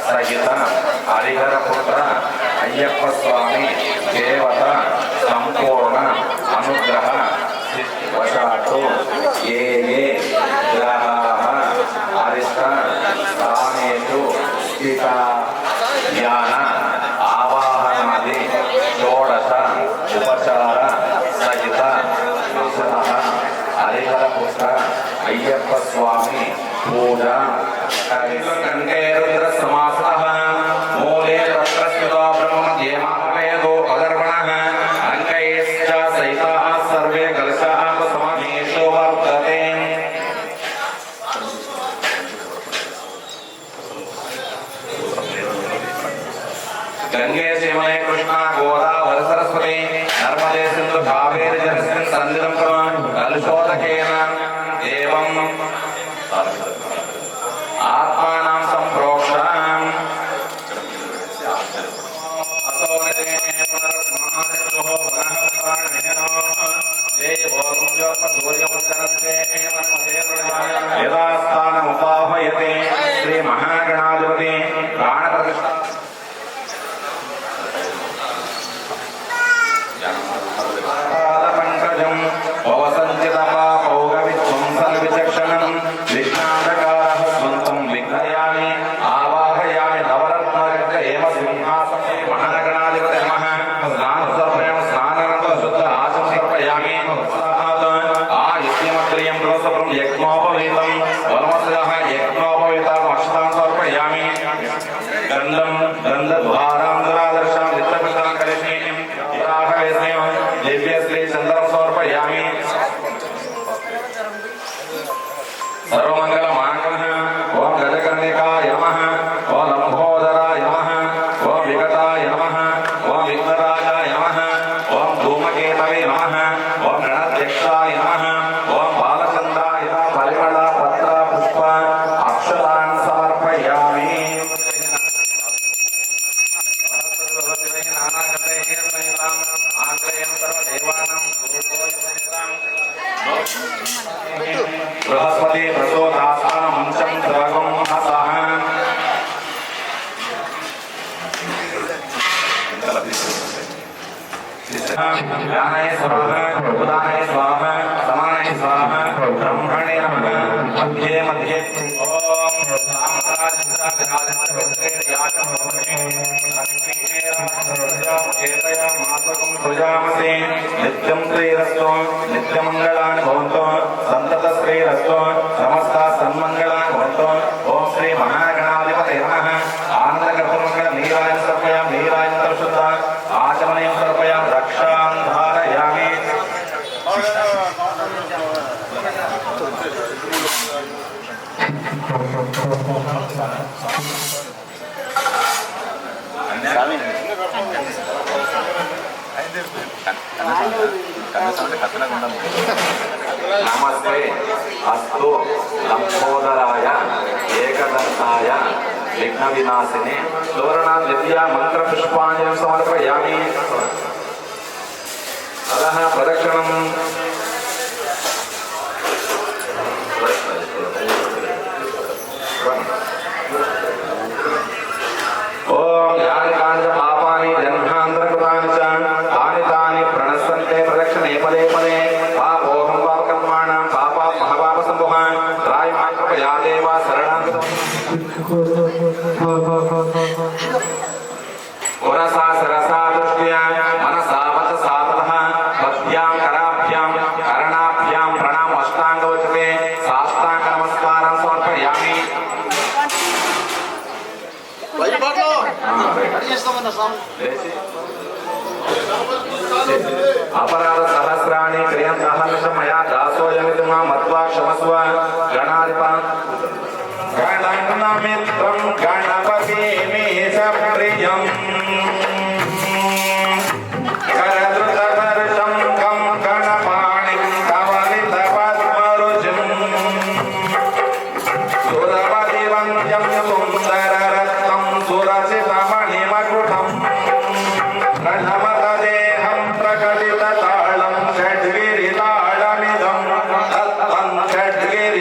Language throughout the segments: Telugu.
సహిత హరిహర పుత్ర అయ్యప్ప స్వామి దేవత సంపూర్ణ అనుగ్రహ వశాత్తు ఏ ఏ గ్రహాః అరిష్ట స్థానేషు స్థితా ధ్యాన ఆవాహనాది షోడశ ఉపచార సహిత హరిహర పుత్ర అయ్యప్ప స్వామి పూజ కంటే రుద్ర సమాసః మూలే తత్ర స్థితో బ్రహ్మ ధ్యేమావేదో అగర్వణః అంకైశ్చ సహితాః సర్వే కలశాః సమాధీషు వర్తతే. గంగే శివనే కృష్ణ గోదావరి సరస్వతి నర్మదే సింధు కావేరి జలస్మిన్ సన్నిధం కలుషోదకేన ఏవం ఆత్మానం సంప్రోక్షాం యథాస్థానముపాహయతే శ్రీ మహాగణాధిపతి ప్రాణప్రతిష్ఠ పంకజం పవసంచితపాపౌగవిధ్వంసన విచక్షణం విఘ్నాంధకారః స్వంతం విఘ్నయామి ఆవాహయామి నవరత్నగర్గ ఏమ సింహాసనే మహాగణాధిపతి నమః. స్నానసర్పయం స్నానానంతరం శుద్ధ ఆచమనం సమర్పయామి. యజ్ఞమగ్రియం రోసపరం యజ్ఞోపవీతం వనమస్యః యజ్ఞోపవీతం అక్షతాన్ సమర్పయామి. గంధం గంధద్వారాంధరాదర్శాం చిత్రపితాం కరిష్యేయం దివ్యశ్రీ చంద్రం సమర్పయామి. సర్వమంగళ మాంగళ్య ఓం గజకర్ణికాయ నమః ఓం లంబోదరాయ నమః ఓం వికటాయ నమః ఓం విఘ్నరాజాయ నమః ఓం ధూమకేతవే నమః ఓం గణాధ్యక్షాయ నమః ఓం బాలచంద్రాయ పరిమళ పత్ర పుష్ప అక్షరాన్ సమర్పయామి. బృహస్పతి ప్రచోదాస్థాన మంచం ద్రగం హసః జ్ఞానాయ స్వాహ ఉదానాయ స్వాహ సమానాయ స్వాహ బ్రహ్మణే నమః. మధ్యే మధ్యే ఓం నిత్యం శ్రీరస్తో నిత్యమంగళాని భవంతో సంతత శ్రీరస్తో సమస్త సన్మంగళాని భవంతో. ఓం శ్రీ మహాగణాధిపతే నమః. ఆనందకర్తమంగళ నీరాజన సమర్పయామి. నీరాజన శుద్ధ ఆచమనీయం సమర్పయామి. రక్షాం ధారయామి. నమస్తే అస్తు లంబోదరాయ ఏకదంతాయ విఘ్న వినాశినే సువర్ణ దివ్య మంత్ర పుష్పాంజలిం సమర్పయామి. అదః ప్రదక్షిణం ఓం యాని కాని పాపాని జన్మాంతరకృతాని చ తాని తాని ప్రణశ్యంతే ప్రదక్షిణే పదే పదే. పాపోహం పాపకర్మాణం పాపాత్ మహాపాప సంభవ త్రాయమాం కృపయా దేవ శరణాం పురసా సరసా దృష్ట్యా మనసా వచసా తతః భక్త్యాం కరాభ్యాం కరణాభ్యాం ప్రణామో అష్టాంగోచతే సాష్టాంగ నమస్కారం సమర్పయామి. అపరాధ సహస్రాన్ని క్రియంతః మయా దాసోయమితి మాం మత్వా క్షమస్వ. గణాధిప గణమిత్రం గణపతిమీశ ప్రియం కరదృతవర్షం కం గణపాణిం కవలిత పద్మరుచిం సురవదివంద్యం సుందరరత్నం సురసితమణిమకుటం ప్రణమతదేహం ప్రకటిత తాళం షడ్గిరి తాళమిదం తత్వం షడ్గిరి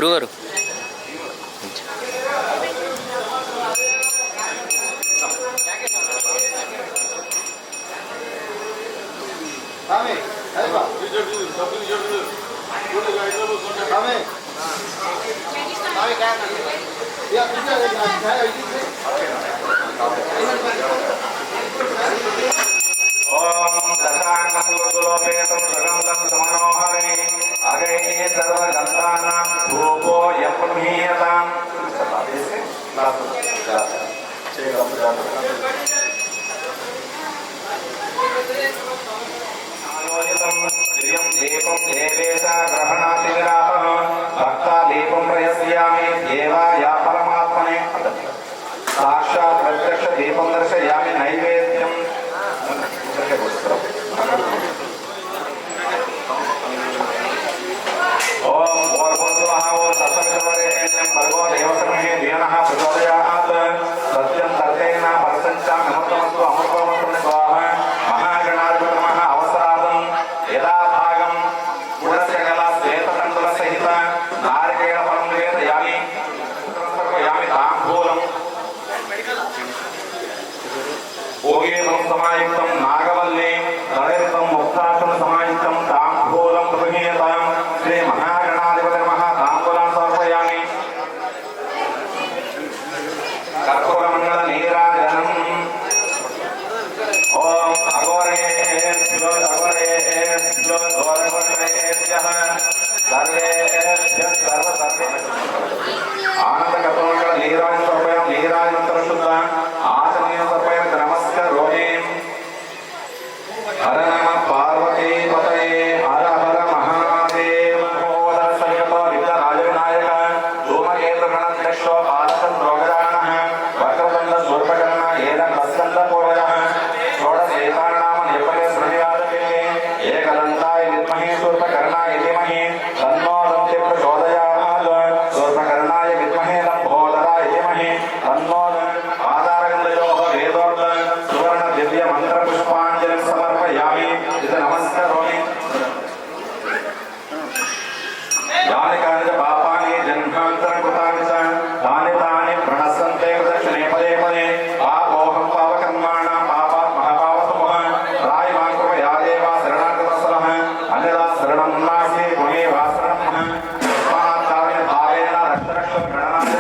గురుగారు साक्षात् प्रत्यक्ष दीपं दर्शयामि नैवेद्यं ओम भूर्भुवः ओम तत्सवितुर्वरेण्यं भर्गो देवस्य धियः प्रचोदयात् सत्यं तर्तेन परसञ्चां नमस्तमस्तु अमृतमस्तु स्वाहा महागणाधिपतये नमः अवसरादं यदा भागं गुणस्य कला श्वेततण्डुल सहित नारिकेलफलं निवेदयामि यामि ताम्बूलम् ओगेनं समायुक्तं नागवल्ली तदैर्तं मुक्तासन समायुक्तं ताम्बूलं गृह्णीयतां श्री महागणाधिपतये नमः ताम्बूलं समर्पयामि कर्पूरमण्डल नीराजनम् ओम अघोरेभ्यो दोरवर्णेभ्यः सर्वेभ्यः सर्वे आनंद कर्पूरमण्डल नीराजनं समर्पयामि नीराजनं शुद्ध आचमनीय समर्पयामि नमस्करोमि हर नमः पार्वती पतये हर हर महादेव मोदर संयत विद्याराज विनायक धूमकेतु गणाध्यक्षो बालचन्द्रो गजाननः वक्रतुण्ड सूर्पकर्ण एनं स्कन्द पूर्वजः षोडशेतानाम नेपथ्ये श्रेणिवादके एकदन्ताय विद्महे सूर्पकर्णाय धीमहि तन्नो दन्ति प्रचोदयात् सूर्पकर्णाय विद्महे लम्बोदराय धीमहि तन्नो आधारगन्धयोः वेदोक्त सुवर्ण दिव्य मंत्र पुष्पाञ्जलिं समर्पयामि इति नमस्करोमि यानि कानि पापानि जन्मान्तरकृतानि च तानि तानि प्रणश्यन्ते प्रदक्षिणे पदे पदे पापोऽहं पापकर्माणां पापात् महापापसमूहः त्रायमां कृपया देव शरणागतवत्सलः अन्यथा शरणं नास्ति गुणे वा शरणं तस्मात् कालेन भावेन रक्ष रक्ष प्रणनाय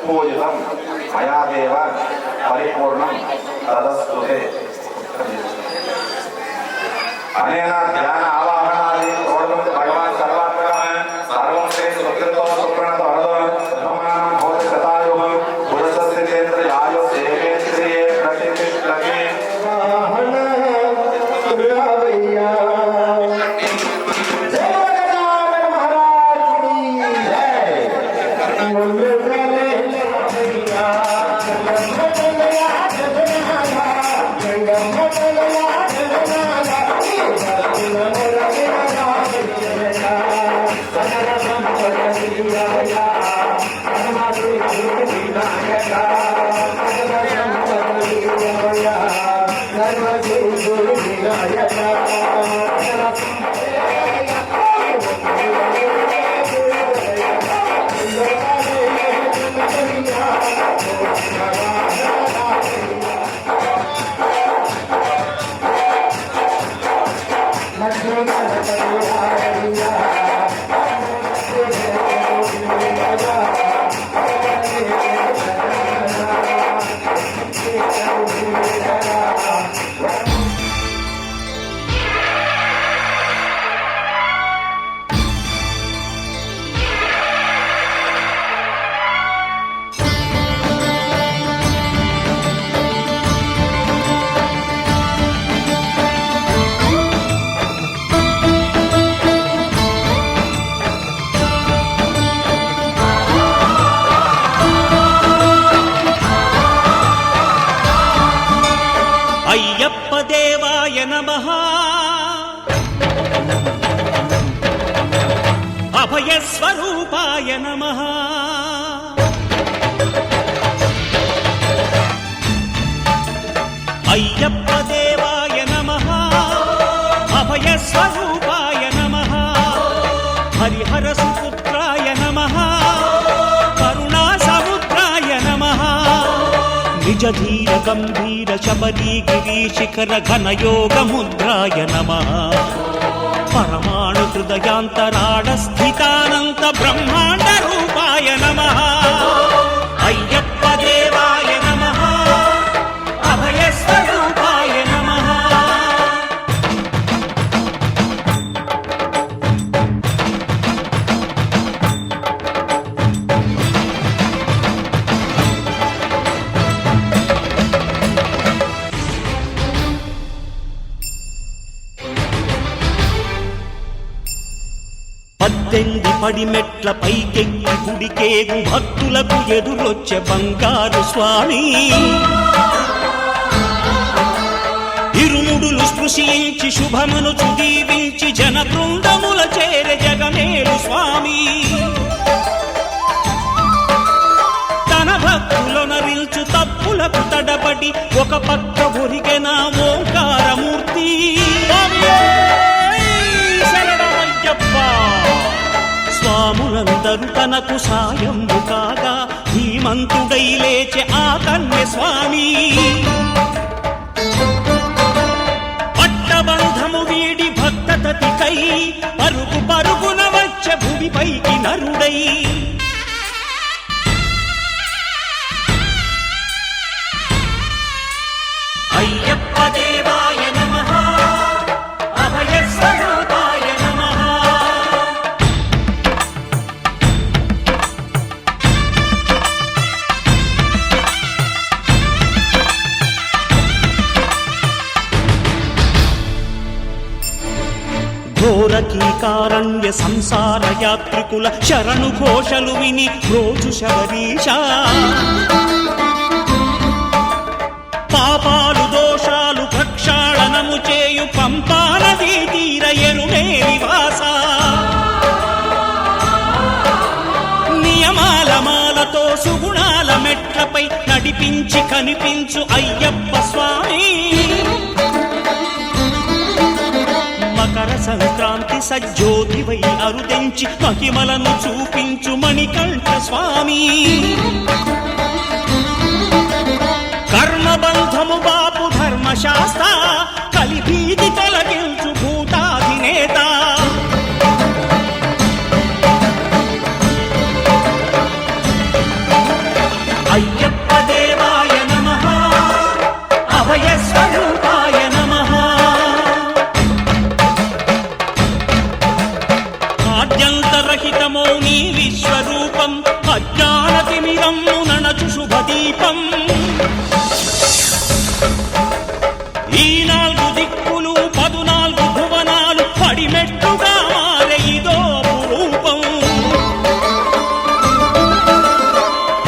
पूजितं मया देव परिपूर्णं तदस्तुते अनेन ध्यान आवाहनादि प्रोक्तं भगवान् सर्वात्मकः सर्वं श्री सुकृतो सुप्रणतो हरदो ब्रह्माणं भवति शतायुः पुरुषस्य चेन्द्रियायुः देवेन्द्रिये प्रतिष्ठति నమః అభయస్వరూపాయ నమః అయ్యప్ప దేవాయ నమః అభయస్వరూపాయ నమః హరిహర సుపుత్రాయ నమః కరుణా సముద్రాయ నమః నిజ ధీర గంభీర శబరీ గిరీశిఖర ఘనయోగ ముద్రాయ నమః పరమాణు హృదయాంతరాడ స్థితానంత బ్రహ్మాండ రూపాయ నమః అయ్యప్ప దేవాయ నమః అభయస్వరూపాయ నమః పద్దెనిమిది పడిమెట్ల పైకెక్కి గుడికేగు భక్తులకు ఎదురొచ్చే బంగారు స్వామి ఇరుముడులు స్పృశించి శుభమను దీవించి జన బృందముల చేరే జగమేలు స్వామి తన భక్తులొనరిల్చు తప్పులకు తడబడి ఒక పక్క ఒరిగెన ఓంకారమూర్తి స్వాములందరూ తనకు సాయము కాగా ధీమంతుడై లేచే ఆ కన్య స్వామి పట్టబంధము వీడి భక్తతతికై పరుగు పరుగున వచ్చే భూమిపైకి నరుడై అయ్యప్ప దేవాయ నమః అభయస్వరూపాయ నమః ఘోరకీకారణ్య సంసార యాత్రికుల శరణు ఘోషలు విని రోజు శబరీష పాపాలు దోషాలు ప్రక్షాళనము చేయు పంపా నదీ తీర ఎరుమే నివాస నియమాల మాలతో సుగుణాల మెట్లపై నడిపించి కనిపించు అయ్యప్ప స్వామి మకర సంక్రాంతి సజ్జోతివై అరుదెంచి మహిమలను చూపించు మణికంఠ స్వామి కర్మబంధము బాపు ధర్మశాస్త్ర కలిభీతి తొలగించు భూతాధినేత అయ్యప్ప దేవాయ నమః అభయస్వరూపాయ నమః ఆద్యంతరహితమో నీ విశ్వరూపం అజ్ఞానతిమిరము నణచు శుభదీపం ఈ నాలుగు దిక్కులు 14 భువనాలు పడిమెట్టుగా మారే ఇదో అపురూపం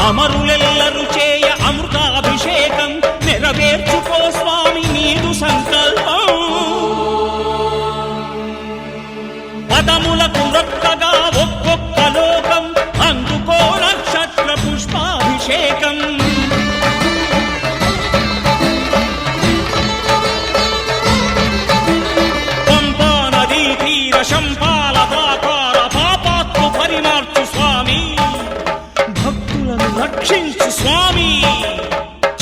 అమరులెల్లరు చేయ అమృతాభిషేకం నెరవేర్చుకో స్వామి నీదు సంకల్పం పదములకు రొక్కగా ఒక్కొక్క లోకం అందుకో నక్షత్ర పుష్పాభిషేకం పంపా నదీ తీర శంపాల దాకార పాపాత్ము పరిమార్చు స్వామి భక్తులను రక్షించు స్వామి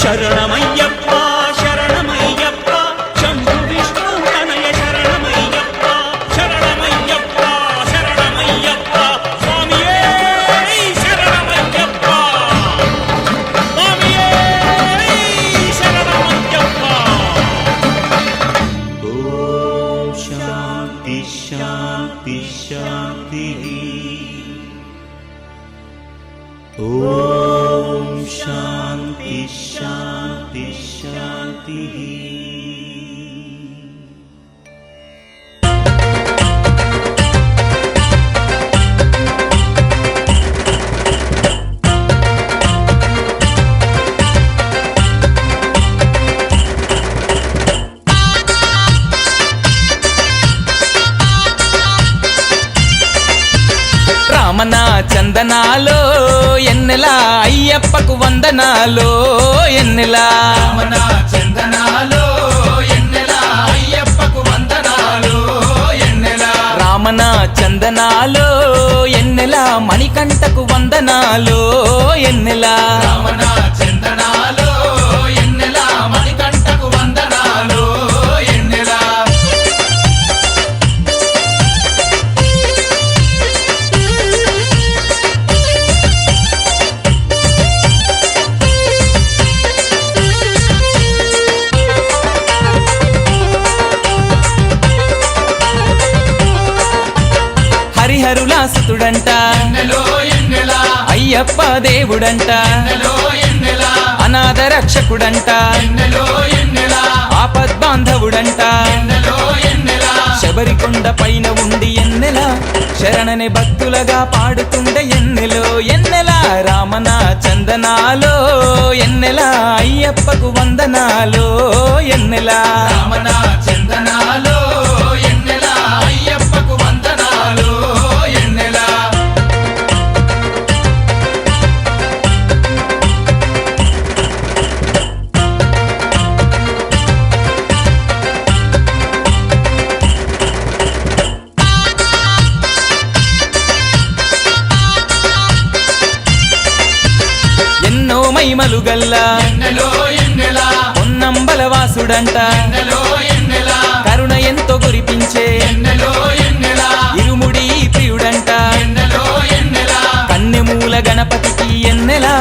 శరణమయ్యప్ప శరణమయ్యప్ప శంభు విష్ణు తనయ శరణమయ్యప్ప శరణమయ్యప్ప శరణమయ్యప్ప స్వామియే శరణమయ్యప్ప స్వామియే శరణమయ్యప్ప ఓం శాంతి శాంతి శాంతి ఓం శాంతి శాంతి శాంతి చందనాలో ఎన్నెలా అయ్యప్పకు వందనాలో ఎన్నెలా రమణ చందనాలో ఎన్నెలా అయ్యప్పకు వందనాలు ఎన్నెలా రామన చందనాలో ఎన్నెలా మణికంఠకు వందనాలో ఎన్నెలా రమణ చందనాలో ఎన్నెలా మణికంఠకు వందనాలు ఎన్నెలా హరిహరులా సుతుడంట ఎన్నెలో ఎన్నెలా అయ్యప్ప దేవుడంట ఎన్నెలో ఎన్నెలా అనాథ రక్షకుడంట ఎన్నెలో ఎన్నెలా ఆపద్బాంధవుడంట ఎన్నెలో ఎన్నెలా శబరికొండ పైన ఉండి ఎన్నెలా శరణని భక్తులగా పాడుతుండే ఎన్నెలో ఎన్నెలా రామన చందనాలో ఎన్నెలా అయ్యప్పకు వందనాలో ఎన్నెలా రమణ చందనాలో ఎన్నెలా అయ్యప్పకు వందనాలు ఎన్నెలా ఎన్నో మైమలు గల్లా ఎన్నెలో ఎన్నెలా పొన్నంబలవాసుడంట ఎన్నెలో ఎన్నెలా కరుణ ఎంతో కురిపించే ఎన్నెలో ఎన్నెలా ఇరుముడి ప్రియుడంట ఎన్నెలో ఎన్నెలా కన్నెమూల గణపతికి ఎన్నెలా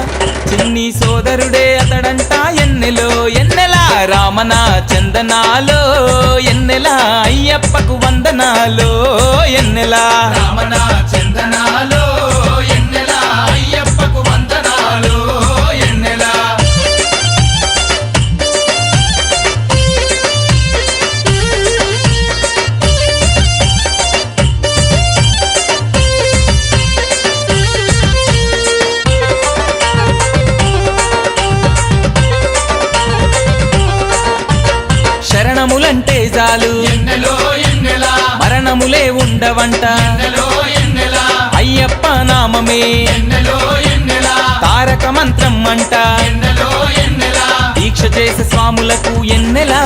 చిన్ని సోదరుడే అతడంట ఎన్నెలో ఎన్నెలా రామన చందనాలో ఎన్నెలా అయ్యప్పకు వందనాలో ఎన్నెలా రమణ చందనాలో ఎన్నెలా అయ్యప్పకు వందనాలు ఎన్నెలా శరణములంటే చాలు ఎన్నెలో ఎన్నెలా మరణములే ఉండవంట ఎన్నెలో ఎన్నెలా అయ్యప్ప నామమే ఎన్నెలో ఎన్నెలా తారక మంత్రం అంట ఎన్నెలో ఎన్నెలా దీక్ష చేసే స్వాములకు ఎన్నెలా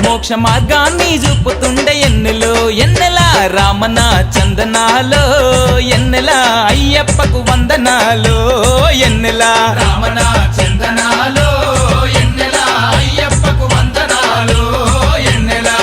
మోక్ష మార్గాన్ని చూపుతుండే ఎన్నెలో ఎన్నెలా రామన చందనాలో ఎన్నెలా అయ్యప్పకు వందనాలో ఎన్నెలా రమణ చందనాలో ఎన్నెలా అయ్యప్పకు వందనాలు ఎన్నెలా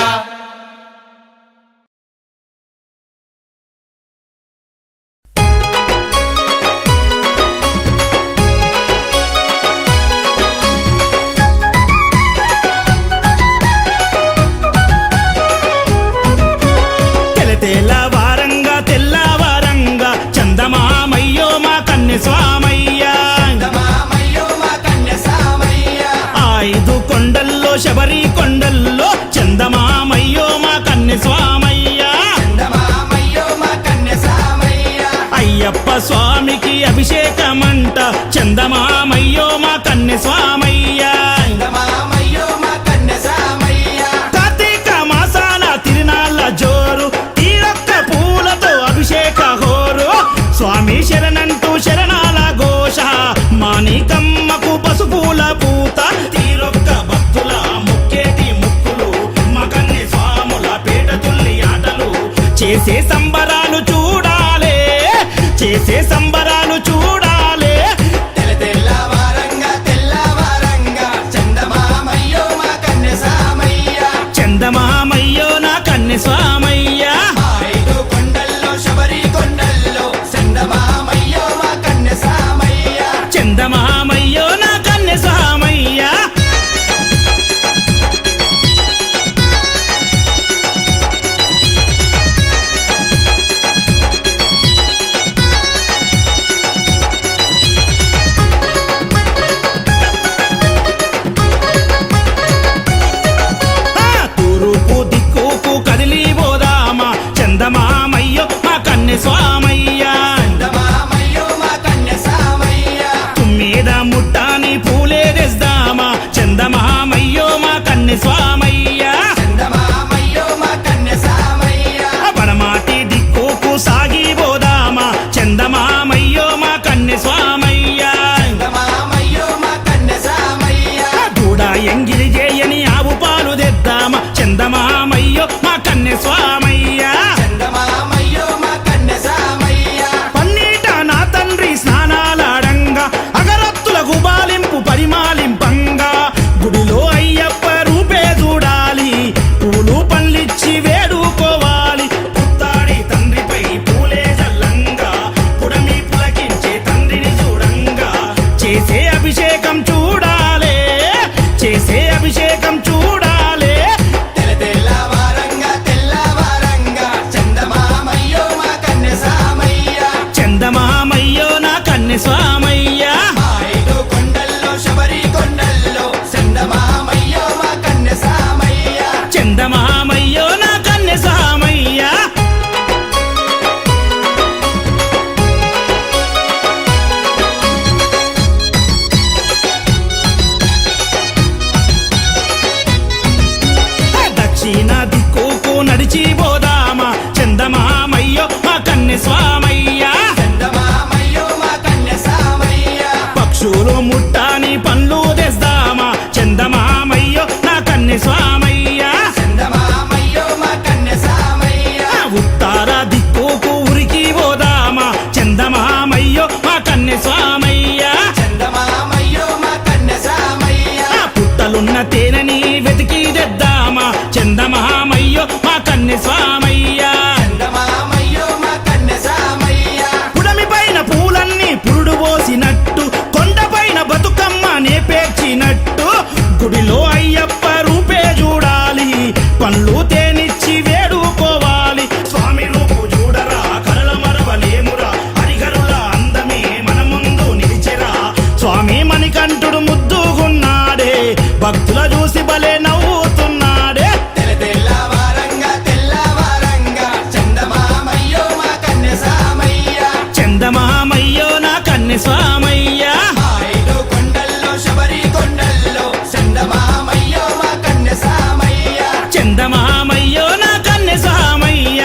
తెల్లవారంగా తెల్లవారంగా చందమామయ్యో మా కన్నె స్వామయ్యా మామయ్యో మా కన్య సామయ్య ఐదు కొండల్లో శబరి కొండల్లో చందమామయ్యో మా కన్నె స్వామయ్యా మామయ్యో మా కన్య సామయ్య అయ్యప్ప స్వామికి అభిషేకమంట చందమామయ్యో మా కన్నె స్వామయ్యా మామయ్యో మా కన్య సామయ్య కార్తీక మాసాల తిరునాళ్ళ జోరు తీరొక్క పూలతో అభిషేక హోరు స్వామి శరణంటూ శరణాల ఘోష మాణికమ్మకు పసుపుల పూత తీరొక్క భక్తుల ముక్కేటి ముక్కులు మకన్ని స్వాముల పేట తుల్లి ఆటలు చేసే సంబరాలు చూడాలే చేసే సంబరాలు చూడాలే తెల్లవారంగా తెల్లవారంగా చందమామయ్యో మా కన్య సామయ్య చందమామయ్యో నా కన్నె స్వామయ్యా ఐదు కొండల్లో శబరి కొండల్లో చందమామయ్యో మా కన్య సామయ్య చందమామయ్యో నా కన్నె స్వామయ్యా చేసే అభిషేకం చూడాలే, చేసే అభిషేకం చూడాలే. తెల్లవారంగా తెల్లవారంగా చందమామయ్యో మా కన్నె సామయ్య, చందమామయ్యో నా కన్నె స్వామయ్య. మా 5 కొండల్లో శబరి కొండల్లో చందమామయ్యో మా కన్నె సామయ్య. చందమామయ్యో నా కన్నె స్వామయ్య. దక్షిణ దిక్కుకు నడిచి పోదామా చందమామయ్యో మా కన్నె స్వామయ్య. చందమామయ్యో మా కన్నె సామయ్య, పక్షులు ముట్టాని పండ్లు తెస్తామా చందమామయ్యో నా కన్నె స్వామయ్య. చందమామయ్యో మా కన్నె సామయ్య. ఉత్తర దిక్కుకు ఉరికి పోదామా చందమామయ్యో మా కన్నె స్వామయ్య. చందమామయ్యో మా కన్నె సామయ్య. పుట్టలున్న తేనెని వెతికి తెద్దామా చందమామయ్యో మా కన్నె స్వామయ్య. చందమామయ్యో మా కన్నె సామయ్య. పుడమి పైన పూలన్నీ పురుడు పోసినట్టు, కొండపైన బతుకమ్మనే పేర్చినట్టు, గుడిలో అయ్యప్ప రూపే చూడాలి, పళ్ళు తేనిచ్చి వేడుకోవాలి. స్వామి రూపు చూడరా కరల మరవలేమురా, హరిహరుల అందమే మన ముందు నిలిచెరా. స్వామి మణికంఠుడు ముద్దుగున్నాడే, భక్తుల చూసి భలే నవ్వుతున్నాడే. తెల్లవారంగా తెల్లవారంగా చందమామయ్యో మా కన్నె సామయ్య, చందమామయ్యో నా కన్నె స్వామయ్య. మా 5 కొండల్లో శబరి కొండల్లో చందమామయ్యో మా కన్నె సామయ్య. చందమామయ్యో నా కన్నె స్వామయ్య.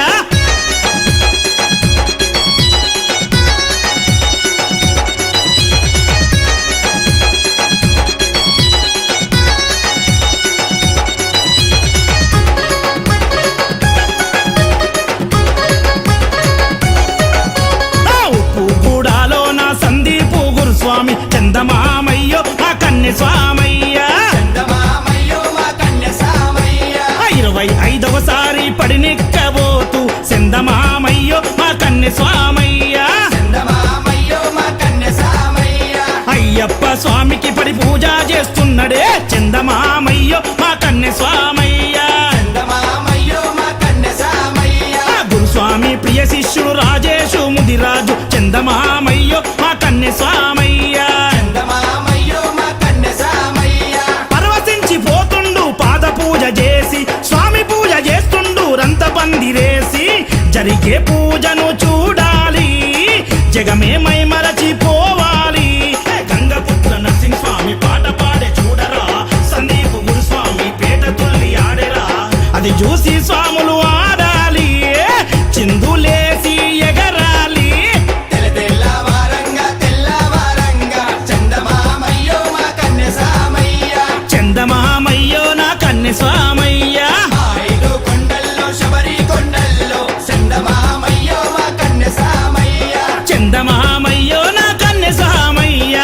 ఉప్పు కూడాలో నా సందీపు గురుస్వామి చందమామయ్యో నా కన్నె స్వామయ్య. చందమామయ్యో మా కన్నె సామయ్య, 25వసారి పడినిక్కబోతూ చందమామయ్యో మా కన్నె స్వామయ్య. చందమామయ్యో మా కన్నె సామయ్య. అయ్యప్ప స్వామికి పడి పూజ చేస్తున్నడే చందమామయ్యో మా కన్నె స్వామయ్య. చందమామయ్యో మా కన్నె సామయ్య. గురుస్వామి ప్రియ శిష్యుడు రాజేశు ముదిరాజు చందమామయ్యో మా కన్నె స్వామయ్య. చందమామయ్యో మా కన్నె సామయ్య. పరవశించి పోతుండు పాద పూజ చేసి, స్వామి పూజ చేస్తుండు రంత పందిరేసి. జరిగే పూజను చూడాలి, జగమే మై మరచిపోవాలి. గంగపుత్ర నరసింహ స్వామి పాట పాడే చూడరా, సందీపు గురుస్వామి పేట తుల్లి ఆడెరా. అది చూసి స్వాములు ఆడాలి, చిందులేసి ఎగరాలి. తెల్లవారంగా తెల్లవారంగా చందమామయ్యో మా కన్నె సామయ్య, చందమామయ్యో నా కన్నె స్వామయ్య. మా 5 కొండల్లో శబరి కొండల్లో చందమామయ్యో మా కన్నె సామయ్య. చందమామయ్యో నా కన్నె స్వామయ్య.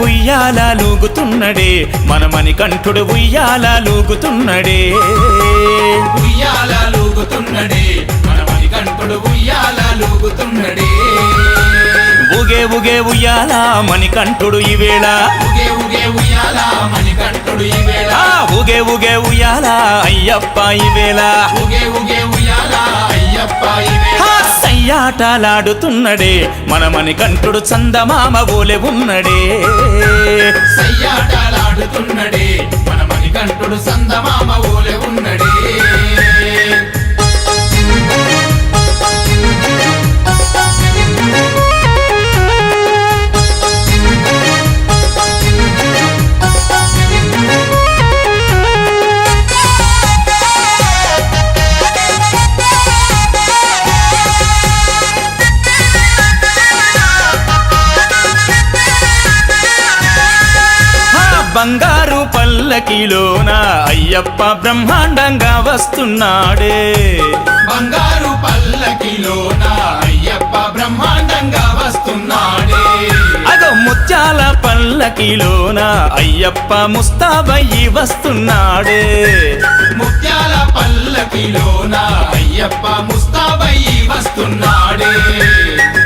ఉయ్యాలూగుతున్నడే మన మణికంఠుడు ఉయ్యాలూగుతున్నడే. ఉయ్యాలూగుతున్నడే మన మణికంఠుడు ఉయ్యాలూగుతున్నడే. ఊగే ఊగే ఉయ్యాల మణికంఠుడు ఈవేళ, ఉగే ఉగే ఉయ్యాల మణికంఠుడు ఈవేళ. ఊగే ఊగే ఉయ్యాల అయ్యప్ప ఈవేళ. ఉగే ఉగే ఉయ్యాల అయ్యప్ప ఈవేళ. సయ్యాటలాడుతున్నడే మన మణికంఠుడు చందమామ ఓలె ఉన్నడే. సయ్యాటలాడుతున్నడే మన మణికంఠుడు చందమామ ఓలె ఉన్నడే. బంగారు పల్లకి పల్లకిలోన అయ్యప్ప బ్రహ్మాండంగా వస్తున్నాడే బంగారు పల్లకిలోన అయ్యప్ప బ్రహ్మాండంగా వస్తున్నాడే అగో ముత్యాల పల్లకిలోన అయ్యప్ప ముస్తాబయ్యి వస్తున్నాడే ముత్యాల పల్లకిలోన అయ్యప్ప ముస్తాబయ్యి వస్తున్నాడే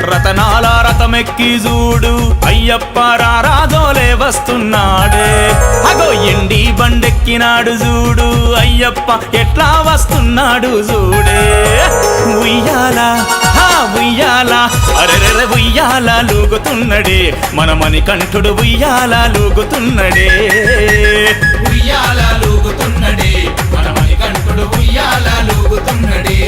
రతనాల రథమెక్కి చూడు అయ్యప్ప రారాజోలే వస్తున్నాడే అగో ఎండి బండెక్కినాడు చూడు అయ్యప్ప ఎట్లా వస్తున్నాడు చూడే ఉయ్యాల ఉయ్యాల అరెరె ఉయ్యాల లూగుతున్నడే మనమని కంఠుడు ఉయ్యాల లూగుతున్నడే ఉయ్యాల లూగుతున్నడే మనమని కంఠుడు ఉయ్యాల లూగుతున్నడే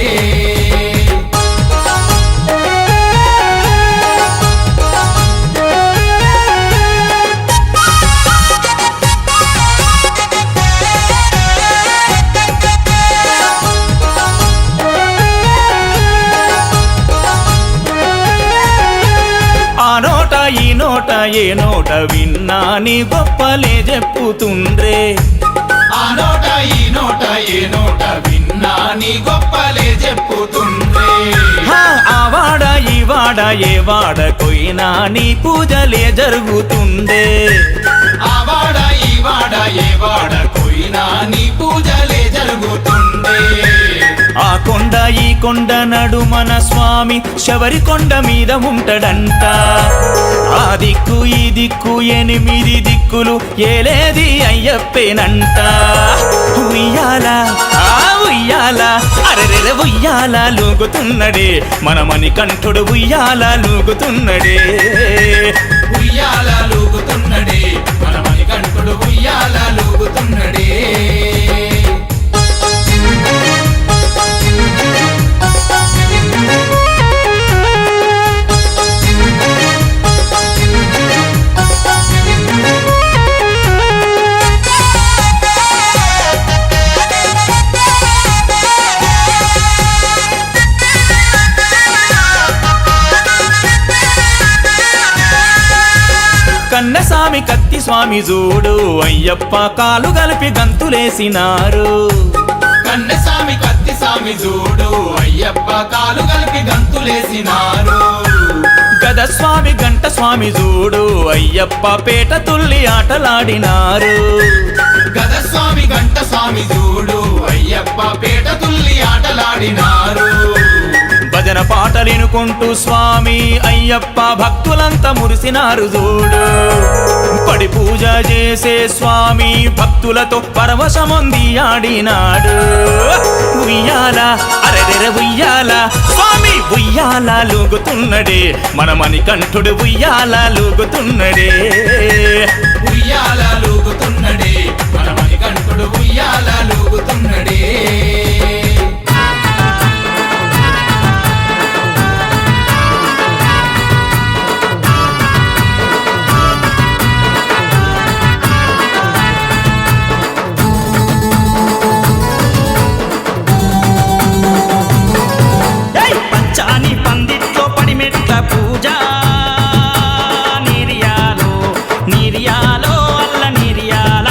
ఆ నోట ఈ నోట ఏ నోట విన్నా నీ గొప్పలే చెప్పుతుండ్రే ఆ నోట ఈ నోట ఏ నోట విన్నా నీ గొప్పలే చెప్పుతుండ్రే ఆ వాడ ఈ వాడ ఏ వాడ కొయినా నీ పూజలే జరుగుతుండే ఆ వాడ ఈ వాడ ఏ వాడ పోయినా నీ పూజలే జరుగుతుండే ఆ కొండ ఈ కొండ నడుమన స్వామి శబరి కొండ మీద ఉంటాడంట ఆ దిక్కు ఈ దిక్కు 8 దిక్కులు ఏలేది అయ్యప్పేనంట ఉయ్యాల ఉయ్యాల అరెరె ఉయ్యాల లూగుతున్నడే మనమని కంఠుడు ఉయ్యాల లూగుతున్నడే ఉయ్యాల లూగుతున్నడే మనమని కంఠుడు ఉయ్యాల లూగుతున్నడే కన్నస్వామి కత్తి స్వామి చూడు అయ్యప్ప కాలు కలిపి గంతులేసినారు కన్నస్వామి కత్తి స్వామి చూడు అయ్యప్ప కాలు కలిపి గంతులేసినారు గద స్వామి గంట స్వామి చూడు అయ్యప్ప పేట తుల్లి ఆటలాడినారు గద స్వామి గంట స్వామి చూడు అయ్యప్ప పేట తుల్లి ఆటలాడినారు భజన పాటలినుకుంటూ స్వామి అయ్యప్ప భక్తులంతా మురిసినారు చూడు పడి పూజ చేసే స్వామి భక్తులతో పరవశమొంది ఆడినాడు ఉయ్యాల అరెరె ఉయ్యాల స్వామి ఉయ్యాల లూగుతున్నడే మనమని కంఠుడు ఉయ్యాల లూగుతున్నడే ఉయ్యాల లూగుతున్నడే మనమని కంఠుడు ఉయ్యాల లూగుతున్నడే పంచాని పందిట్లో పడిమెట్ల పూజ నీరియాలో నీరియాలో అల్ల నీరియాల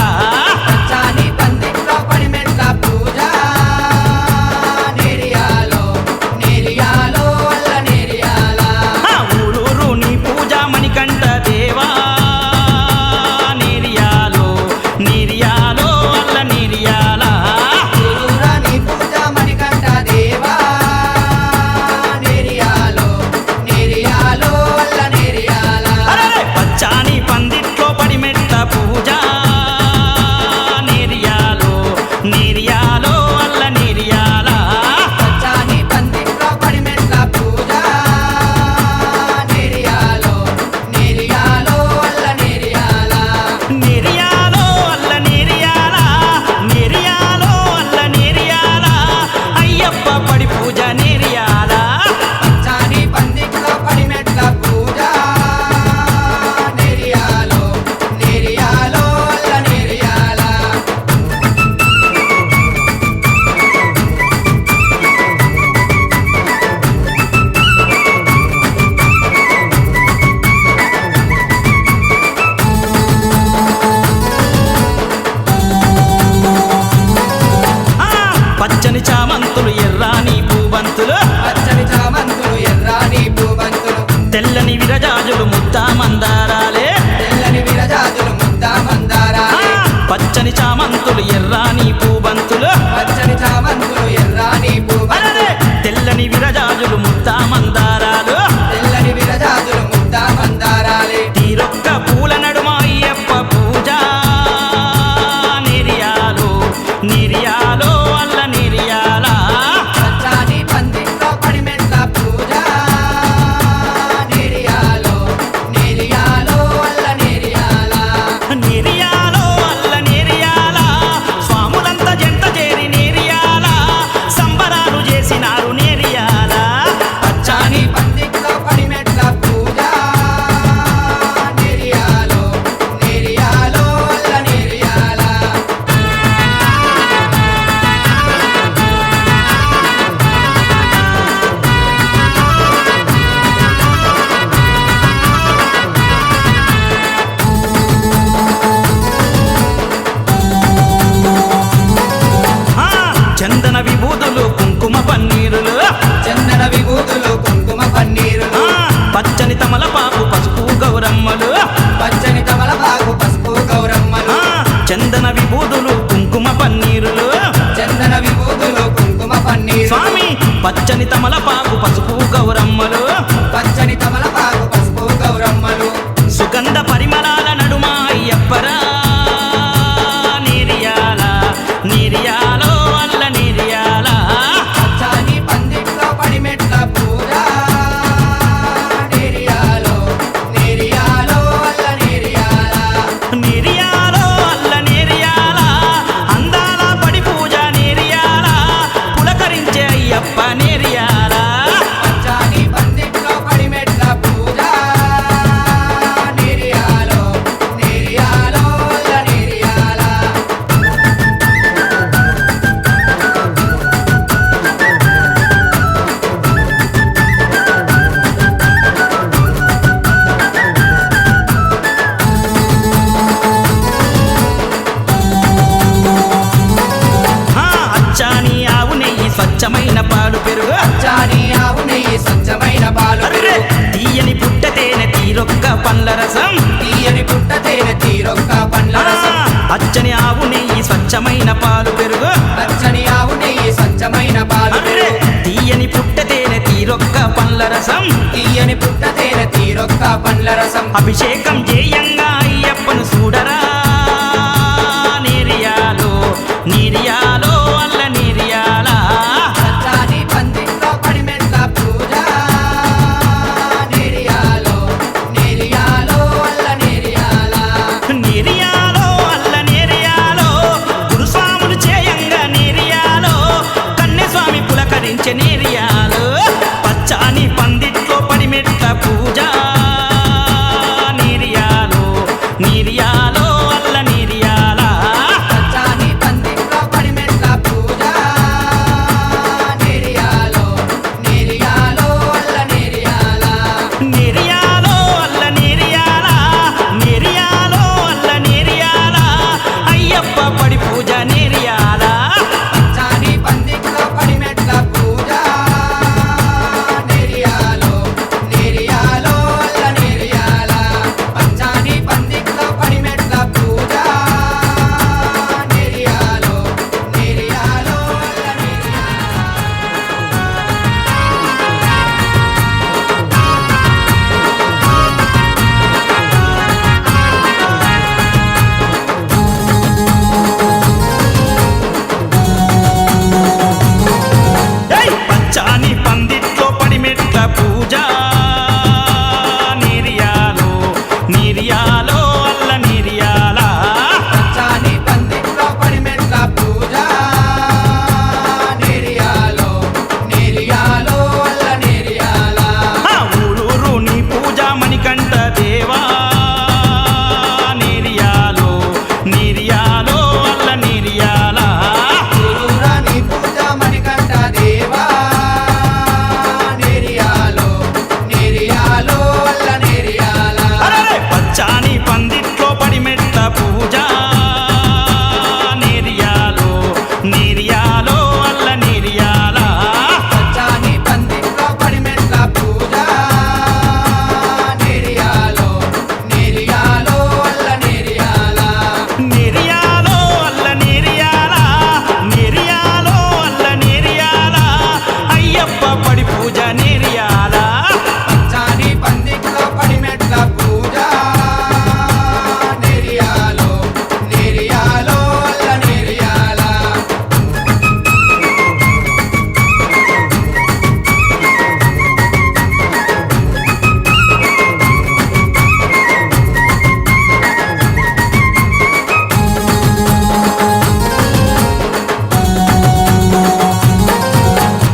పచ్చని తమలపాకు పసుపు గౌరమ్మలు పచ్చని తమలపాకు పసుపు గౌరమ్మలు సుగంధ పరిమళాల నడుమ అయ్యప్పరా నీరియాల నీరియాలో అల్ల నీరియాల పచ్చని పందిట్లో పడిమెట్ల పూజ నేరియాలో నేరియాలో అల్ల నేరియాల నీరియాలో అల్ల నీరియాల అందాల పడి పూజ నీరియాల పులకరించే అయ్యప్ప నీరియాల పచ్చని పందిట్లో పడిమెట్ల పూజ నేరియాలో నేరియాలో అల్ల నేరియాల ఆ, అచ్చాని ఆవు నెయ్యి స్వచ్ఛమైన పాలు పెరుగు చాని ఆవు నెయ్యి స్వచ్ఛమైన పాలు అర్రే తీయని పుట్ట తేనె తీరొక్క పండ్ల రసం తీయని పుట్ట తేనె తీరొక్క పండ్ల రసం అచ్చని ఆవు నెయ్యి స్వచ్ఛమైన పాలు పెరుగు పచ్చని ఆవు నెయ్యి స్వచ్ఛమైన పాలు అర్రే తీయని పుట్ట తేనె తీరొక్క పండ్ల రసం తీయని పుట్ట తేనె తీరొక్క పండ్ల రసం అభిషేకం చేయంగా అయ్యప్పను చూడరా నీరియాలో నీరియాలో అల్ల నీరియాల పచ్చని పందిట్లో పడిమెట్ల పూజ నేరియాలో నేరియాలో అల్ల నేరియాల నీరియాలో అల్ల నీరియాలో గురుస్వాములు చేయంగా నీరియాలో కన్యస్వామి పులకరించే నీరియాలో పచ్చాని పందిట్లో పడిమెట్ల పూజ నీరియాలో నీరియాలో అల్ల నీరియాల పచ్చని పందిట్లో పడిమెట్ల పూజ నేరియాలో నేరియాలో అల్ల నేరియాల నీరియాలో అల్ల నీరియాల నీరియాలో అల్ల నీరియాల అయ్యప్ప పడి పూజ నీరియాల పచ్చని పందిట్లో పడిమెట్ల పూజ నేరియాలో నేరియాలో అల్ల నేరియాల పచ్చని పందిట్లో పడిమెట్ల పూజ నేరియాలో నేరియాలో అల్ల నేరియాల ఏయ్! పచ్చాని పందిట్లో పడిమెట్ల పూజ నీరియాలో నీరియాలో అల్ల నీరియాల పచ్చని పందిట్లో పడిమెట్ల పూజ నేరియాలో నేరియాలో అల్ల నేరియాల ఆ ఊరూరు నీ పూజ మణికంఠ దేవా నీరియాలో నీరియాలో అల్ల నీరియాల ఊరూరాని పూజ మణికంఠ దేవా నేరియాలో నేరియాలో అల్ల నేరియాల అరెరే! పచ్చాని పందిట్లో పడిమెట్ల పూజ నీరియాలో నీరియాలో అల్ల నీరియాల పచ్చని పందిట్లో పడిమెట్ల పూజ నేరియాలో నేరియాలో అల్ల నేరియాల నీరియాలో అల్ల నీరియాల నీరియాలో అల్ల నీరియాల అయ్యప్ప పడి పూజ నీరియాల పచ్చని పందిట్లో పడిమెట్ల పూజ నేరియాలో నేరియాలో అల్ల నేరియాల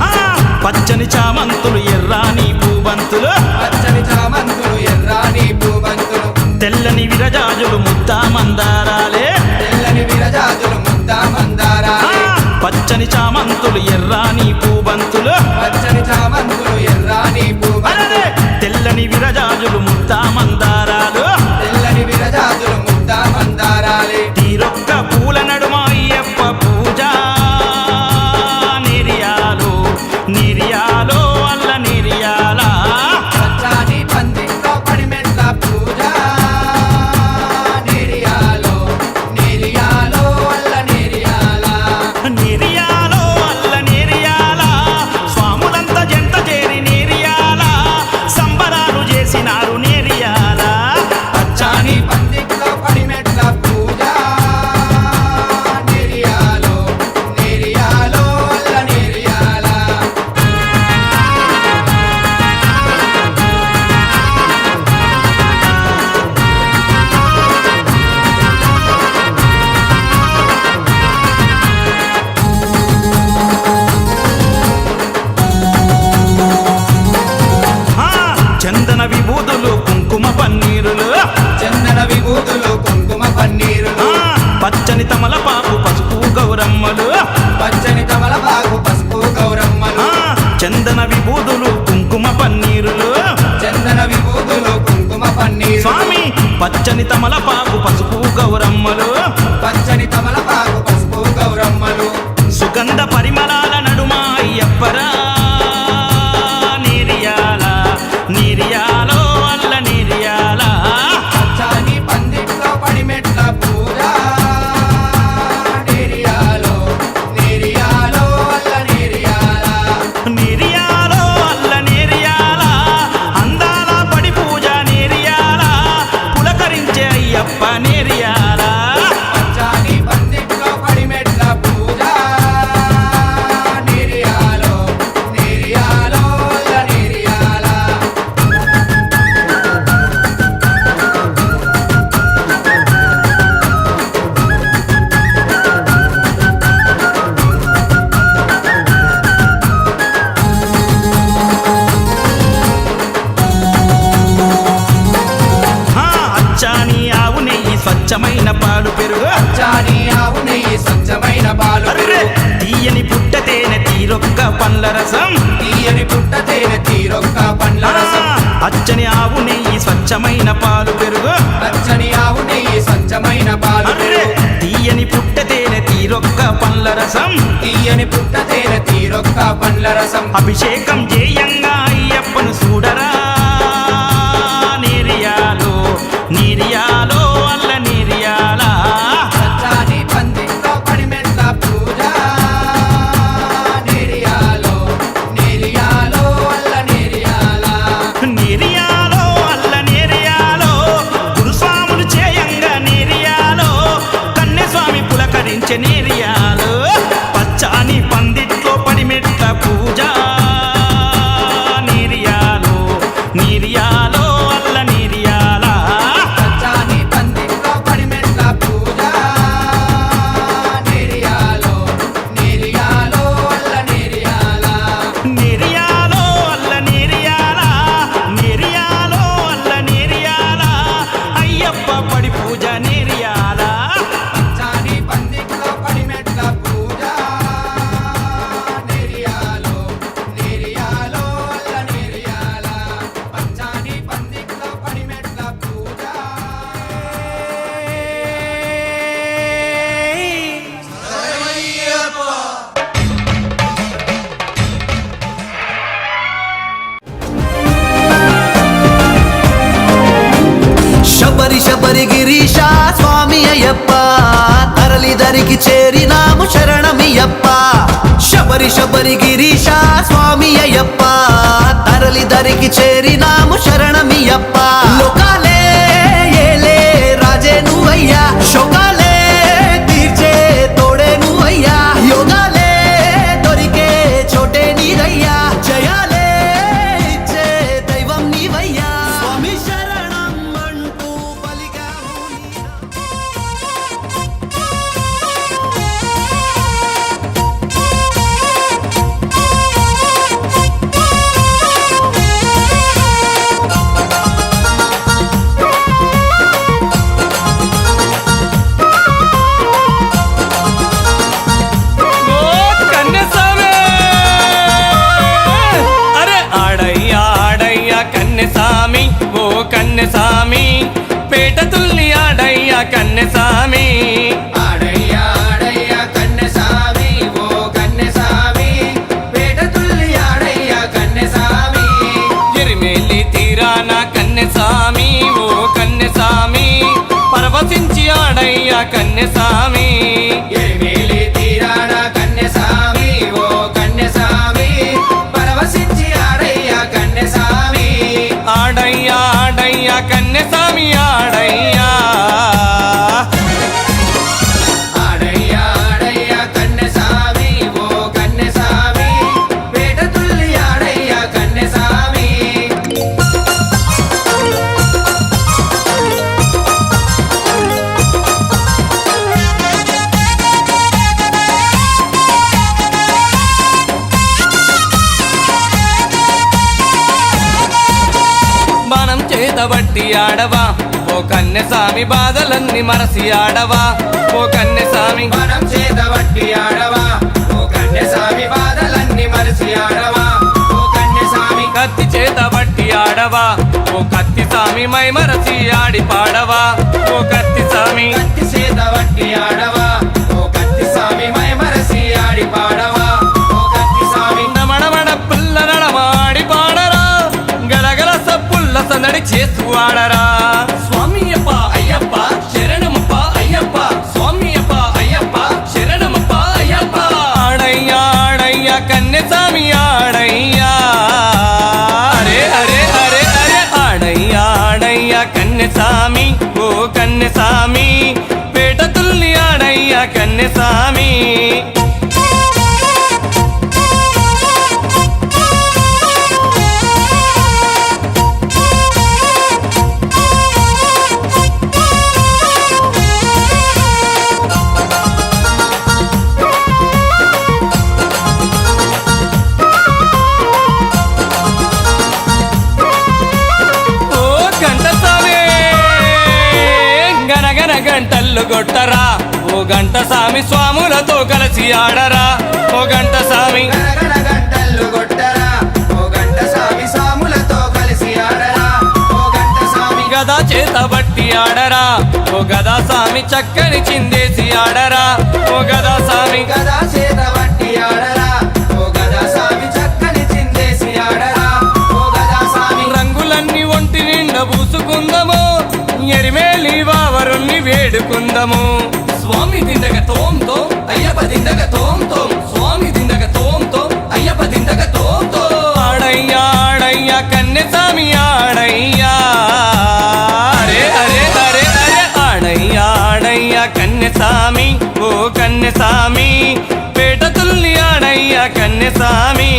ఆ, పచ్చని చామంతులు ఎర్రాని పూబంతులు పచ్చని చామంతులు ఎర్రాని పూబంతులు తెల్లని విరజాజులు ముద్దా మందారాలే తెల్లని విరజాజులు ముద్ద ఆ, మందారాలే పచ్చని చామంతులు ఎర్రాని పూబంతులు పచ్చని చామంతులు ఎర్రాని పూబంతులు అరెరే! తెల్లని విరజాజులు ముద్దా మందారాలు తెల్లని విరజాజులు ముద్ద మందారాలే తీరొక్క పూల నడుమ అయ్యప్ప పూజ నీరియాలో నీరియాలో అల్ల నీరియాల పచ్చని పందిట్లో పడిమెట్ల పూజ నేరియాలో నేరియాలో అల్ల నేరియాల నీరియాలో అల్ల నీరియాల పచ్చని తమలపాకు పసుపు గౌరమ్మలు చందన విభూతులు కుంకుమ పన్నీరులు చందన విభూతులు కుంకుమ పన్నీరు స్వామి పచ్చని తమలపాకు పసుపు గౌరమ్మలు పచ్చని తమలపాకు పసుపు గౌరమ్మలు సుగంధ పరిమళాల నడుమ అయ్యప్పరా నీరియాల నీరియాలో అల్ల నీరియాల పచ్చని పందిట్లో పడిమెట్ల పూజ నేరియాలో నేరియాలో అల్ల నేరియాల నీరియాలో అల్ల నీరియాల అందాల పడి పూజ నీరియాల పులకరించే అయ్యప్ప నీరియాల పచ్చని పందిట్లో పడిమెట్ల పూజ నేరియాలో నేరియాలో అల్ల నేరియాల అచ్చాని ఆవు నెయ్యి స్వచ్ఛమైన పాలు పెరుగు చాని ఆవు నెయ్యి స్వచ్ఛమైన పాలు అర్రే తీయని పుట్ట తేనె తీరొక్క పండ్ల రసం తీయని పుట్ట తేనె తీరొక్క పండ్ల రసం అచ్చని ఆవు నెయ్యి స్వచ్ఛమైన పాలు పెరుగు పచ్చని ఆవు నెయ్యి స్వచ్ఛమైన పాలు అర్రే తీయని పుట్ట తేనె తీరొక్క పండ్ల రసం తీయని పుట్ట తేనె తీరొక్క పండ్ల రసం అభిషేకం చేయంగా అయ్యప్పను చూడరా నీరియాలో నీరియాలో అల్ల నీరియాల పచ్చని పందిట్లో పడిమెట్ల పూజ నేరియాలో నేరియాలో అల్ల నేరియాల నీరియాలో అల్ల నీరియాలో గురుస్వాములు చేయంగా నీరియాలో కన్యస్వామి పులకరించే నీరియాలో పచ్చాని పందిట్లో పడిమెట్ల పూజ నీరియాలో నీరియాలో అల్ల నీరియాల పచ్చని పందిట్లో పడిమెట్ల పూజ నేరియాలో నేరియాలో అల్ల నేరియాల నీరియాలో అల్ల నీరియాల నీరియాలో అల్ల నీరియాల అయ్యప్ప పడి పూజ నీరియాల చాని పందిట్లో పడిమెట్ల పూజ నేరియాలో నేరియాలో అల్ల నేరియాల పచ్చాని పందిట్లో పడిమెట్ల పూజ శబరి శబరి గిరీశ స్వామి అయ్యప్ప తరలి దరికి చేరినాము శరణమియప్ప శబరి శబరి గిరీశ స్వామి అయ్యప్ప తరలి దరికి చేరినాము శరణమియప్ప లోకాలే ఏలే రాజే నువ్వయ్యా శోకాలే తీర్చే తోడే నువ్వయ్యా యోగాలే దొరికే చోటే నీదయ్యా జయాలే ఇచ్చే దైవం నీవయ్యా స్వామి శరణం అంటూ పలికాము కన్నెసామి ఓ కన్నెసామి పేట తుల్లి ఆడయ్యా కన్నెసామి ఆడయ్యా ఆడయ్యా కన్నెసామి ఓ కన్నెసామి పేట తుల్లి ఆడయ్యా కన్నెసామి ఎరిమేలి తీరాన కన్నెసామి ఓ కన్నెసామి పరవశించి ఆడయ్యా కన్నెసామి ఎరిమేలి తీరాన కన్నెసామి ఓ కన్నెసామి పరవశించి ఆడయ్యా కన్నెసామి ఆడయ్యా ఆడయ్యా కన్నెసామి ఆడయ్యా ఆడయ్యా ఆడయ్యా కన్నెసామి ఓ కన్నెసామి పేట తుల్లి ఆడయ్యా కన్నెసామి బాణం చేతబట్టి ఆడవా ఓ కన్నెసామి బాధలన్నీ మరసి ఆడవా ఓ కన్నెసామి మనం చేత వట్టి ఆడవా ఓ స్వామి మై మరచి ఆడి పాడవా ఓ కత్తి స్వామి కత్తి చేత వట్టి ఆడవా ఓ కత్తి స్వామి మై మరసి ఆడి పాడవా ఓ కత్తి స్వామి నమడమడ పుల్ల నడమాడి పాడరా గలగల సప్పుల్ల సందడి చేస్తూ ఆడరా స్వామి అప్ప అయ్యప్ప శరణమప్ప అయ్యప్ప స్వామి అప్ప అయ్యప్ప శరణమప్ప అయ్యప్ప ఆడయ్యా ఆడయ్యా కన్నె స్వామి ఆడయ్యా అరే అరే అరే అరే ఆడయ్యా ఆడయ్యా కన్నె స్వామి ఓ కన్నె స్వామి పేట తుల్లి ఆడయ్యా కన్నె స్వామి గంటలు కొట్టరా ఓ గంట సామి స్వాములతో కలిసి ఆడరా ఓ గంట సామి గణగణ గంటలు కొట్టరా ఓ గంట స్వామి స్వాములతో కలిసి ఆడరా ఓ గంట స్వామి గదా చేత బట్టి ఆడరా ఓ గదా సామి చక్కని చిందేసి ఆడరా ఓ గదా సామి గదా చేత వట్టి ఆడరా ఓ గదా స్వామి చక్కని చిందేసి ఆడరా ఓ గదా స్వామి రంగులన్నీ ఒంటి నిండా పూసుకుందము ఎరిమేలి వావరుణ్ణి వేడుకుందము స్వామి దిండగ తోంతో అయ్యప్ప దిండగ తోంతో స్వామి దిండగ తోంతో అయ్యప్ప దిండగ తోంతో ఆడయ్యా ఆడయ్యా కన్నె స్వామి ఆడయ్యా అరే అరే అరే అరే ఆడయ్యా ఆడయ్యా కన్నె స్వామి ఓ కన్నె స్వామి పేట తుల్లి ఆడయ్యా కన్నె స్వామి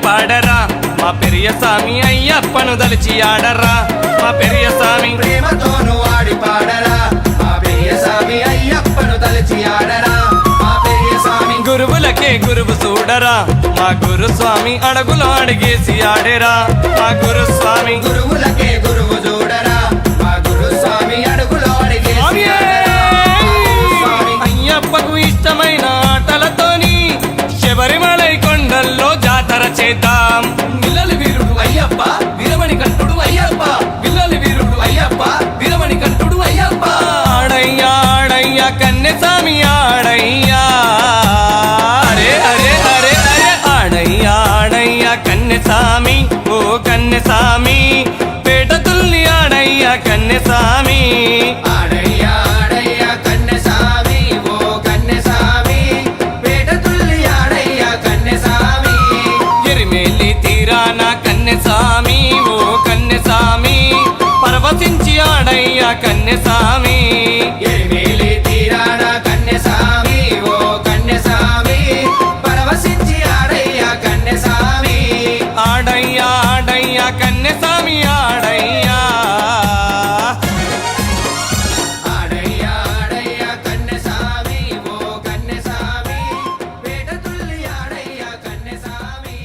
పాడరా మా పెరియ స్వామి అయ్యప్పను దలిచి ఆడరా మా పెరియ స్వామి ప్రేమతోను ఆడి పాడరా మా పెరియ స్వామి అయ్యప్పను తలచి ఆడరా మా పెరియ స్వామి గురువులకే గురువు చూడరా మా గురు స్వామి అడుగులో అడిగేసి ఆడేరా మా గురు స్వామి గురువులకే గురువు చూడరా మా గురు స్వామి అడుగులో అడిగే అయ్యప్పకు ఇష్టమైన ఆటలతోని శబరిమలై కొండల్లో జాతర చేద్దాం విల్లలి వీరుడు అయ్యప్ప వీరమణి కంటుడు అయ్యప్ప విల్లలి వీరుడు అయ్యప్ప వీరమణి కంటుడు అయ్యప్ప ఆడయ్యా ఆడయ్యా కన్నె స్వామి ఆడయ్యా అరే అరే అరే అరే ఆడయ్యా ఆడయ్యా కన్నె స్వామి ఓ కన్నె స్వామి పేట తుల్లి ఆడయ్యా కన్నె స్వామి ఆడయ్యా ఆడయ్యా కన్నె స్వామి ఓ కన్నె స్వామి పేట తుల్లి ఆడయ్యా కన్నె స్వామి ఎరిమేలి తీరాన కన్నె స్వామి ఓ కన్నె స్వామి పరవశించి ఆడయ్యా కన్నె స్వామి ఎరిమేలి తీరాన కన్నె స్వామి ఓ కన్నె స్వామి పరవశించి ఆడయ్యా కన్నె స్వామి ఆడయ్యా ఆడయ్యా కన్నె స్వామి ఆడయ్యా ఆడయ్యా ఆడయ్యా కన్నె స్వామి ఓ కన్నె స్వామి పేట తుల్లి ఆడయ్యా కన్నె స్వామి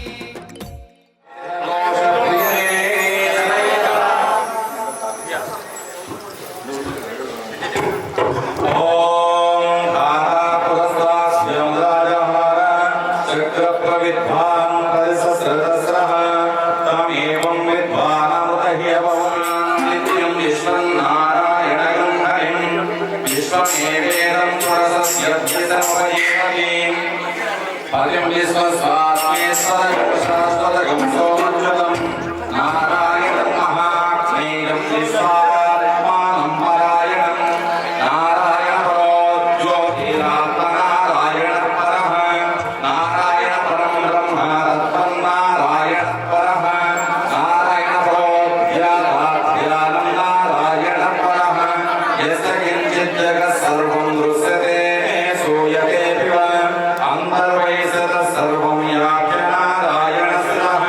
నారాయణం మహాజ్ఞేయం విశ్వాత్మానం పరాయణం నారాయణ పరో జ్యోతిరాత్మనారాయణ పరః నారాయణ పరం బ్రహ్మ తత్వం నారాయణ పరః నారాయణ పరో ధ్యానం నారాయణ పరః యస్య కించిత్ జగత్ సర్వం దృశ్యతే సూయతే పివ అంతర్వైసత సర్వం యాఖ్య నారాయణ స్థితః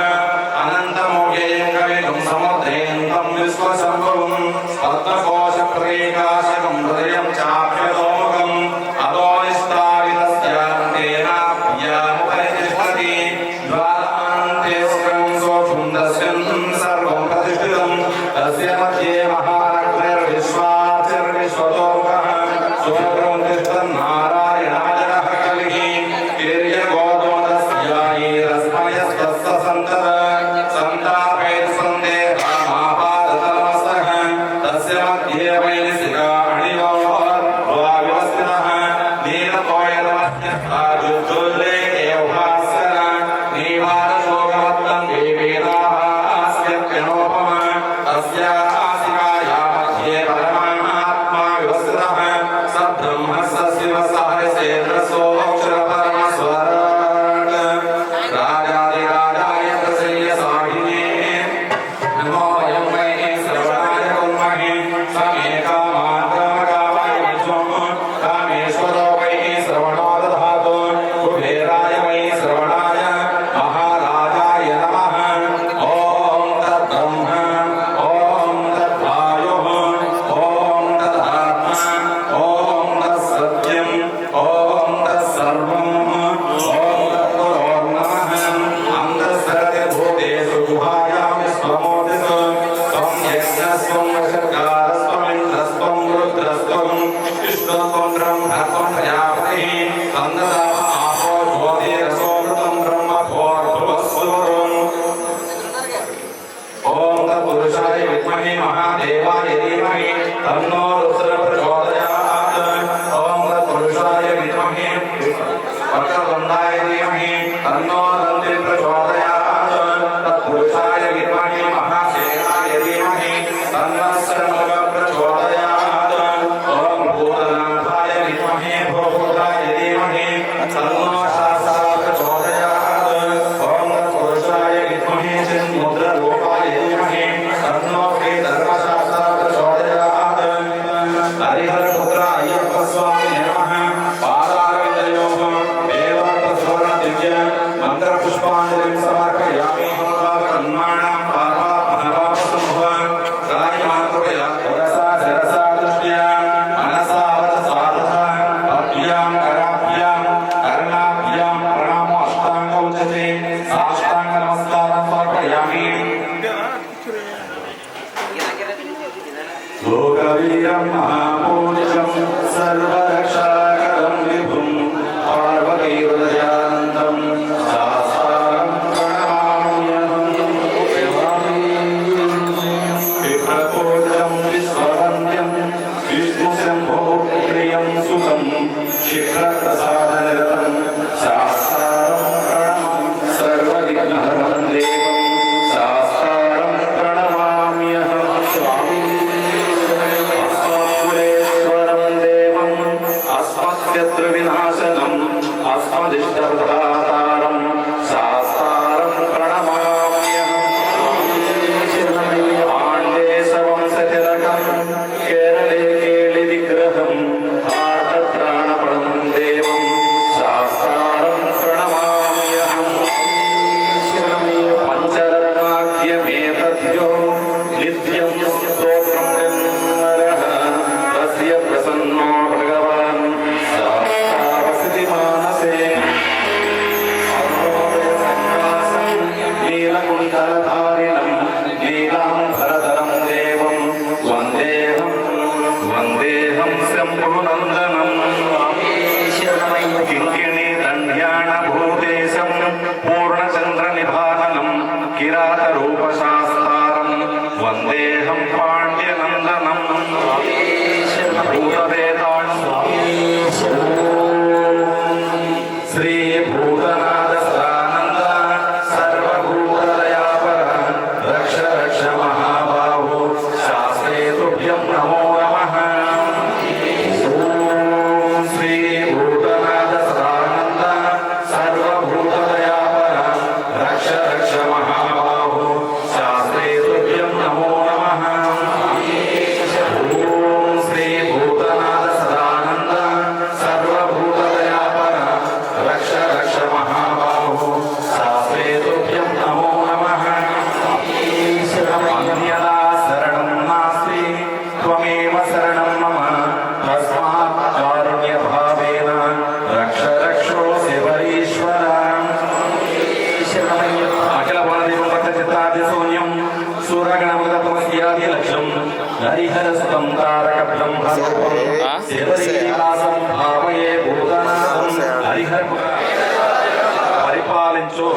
పరిపాలించు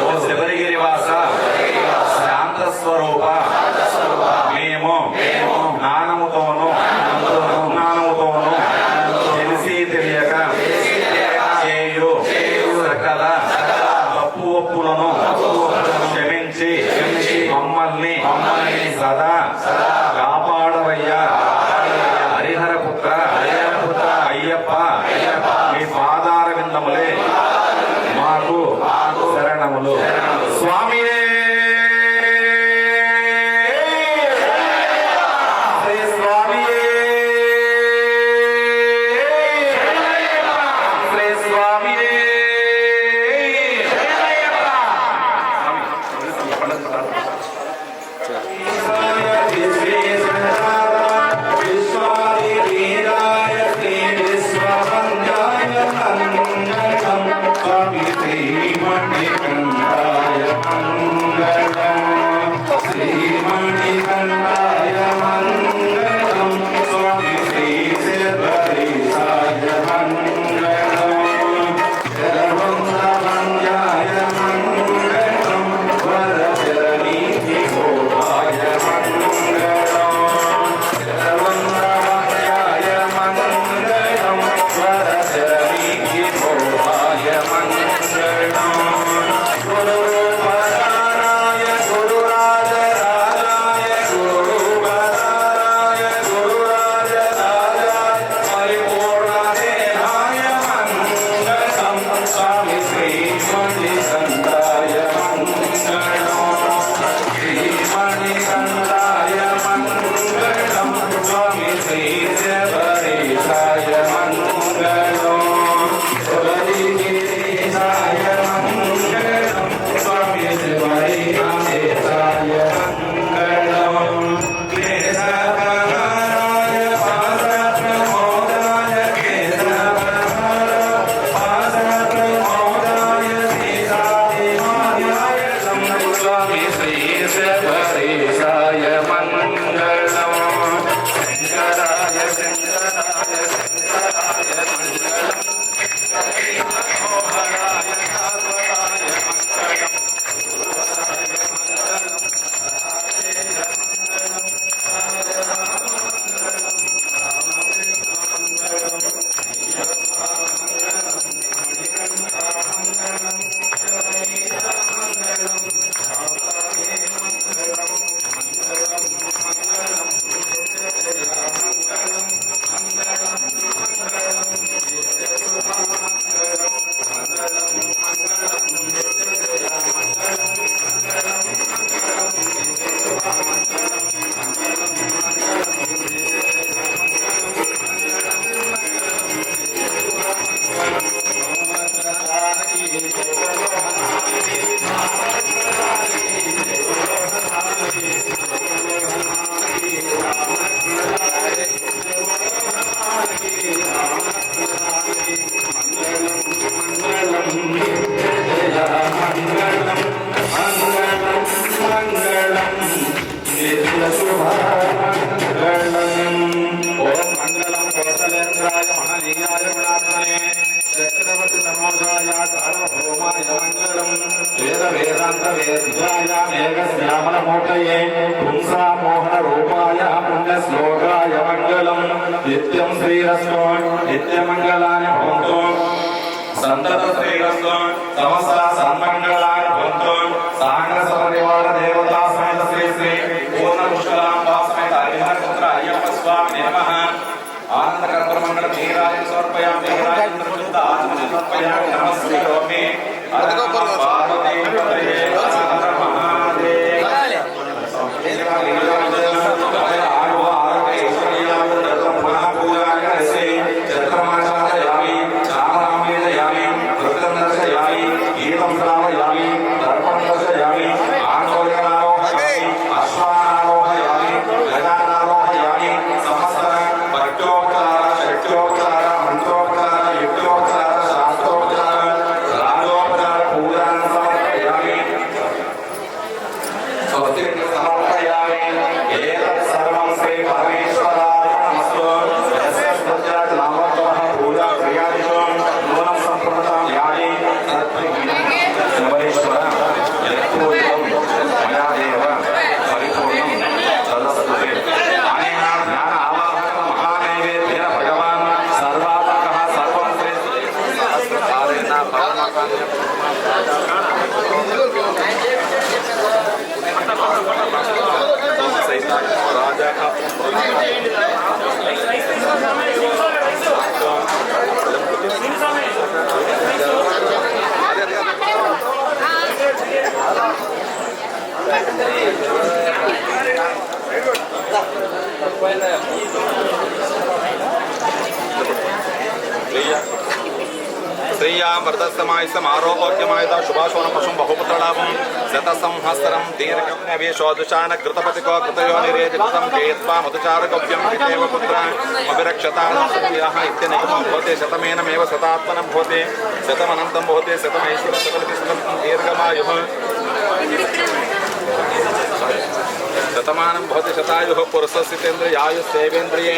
ఓ శబరిగిరి వాస శాంత స్వరూప మేము జ్ఞానముతోను తెలిసి తెలియక పాదపద్మములే మాకు శరణములు. స్వామియే శ్రీ స్వామియే శ్రీ స్వామియే. నిత్యం శ్రీరస్తు నిత్యమంగళాని భవంతు సంతత శ్రీరస్తు సమస్త సన్మంగళాని భవంతు సాంగ సపరివార దేవతా సమేత శ్రీ శ్రీ పూర్ణ పుష్కలాంబా సమేత హరిహర పుత్ర అయ్యప్ప స్వామి నమః. ఆనందకర్పణ మంగళ తీరాయ సమర్పయామి తీరాయ ప్రబుద్ధ ఆత్మ సమర్పయామి నమస్కారోమి. పార్వతీ పతయే హర మహాదేవ. राजा का శ్రీయాం వరదస్తమాయుసం ఆరోగ్యమాయుధ శుభాశోనం పశుం బహుపుత్రలాభం శత సంవత్సరం దీర్ఘం అవేశోదుశాన కృతపతికో కృతయోనిరేజకృతం కేత్వా మధుచారగవ్యం విదేవ పుత్ర అభిరక్షతాః ఇత్యనిగమో భవతే శతమేనమేవ శతాత్మనం భవతే శతమనంతం భవతే శతమైశ్వర సకలతి శతం దీర్ఘమాయుః శతమానం భవతి శతాయుః పురుషస్థితేంద్రియాయుస్సేవేంద్రియే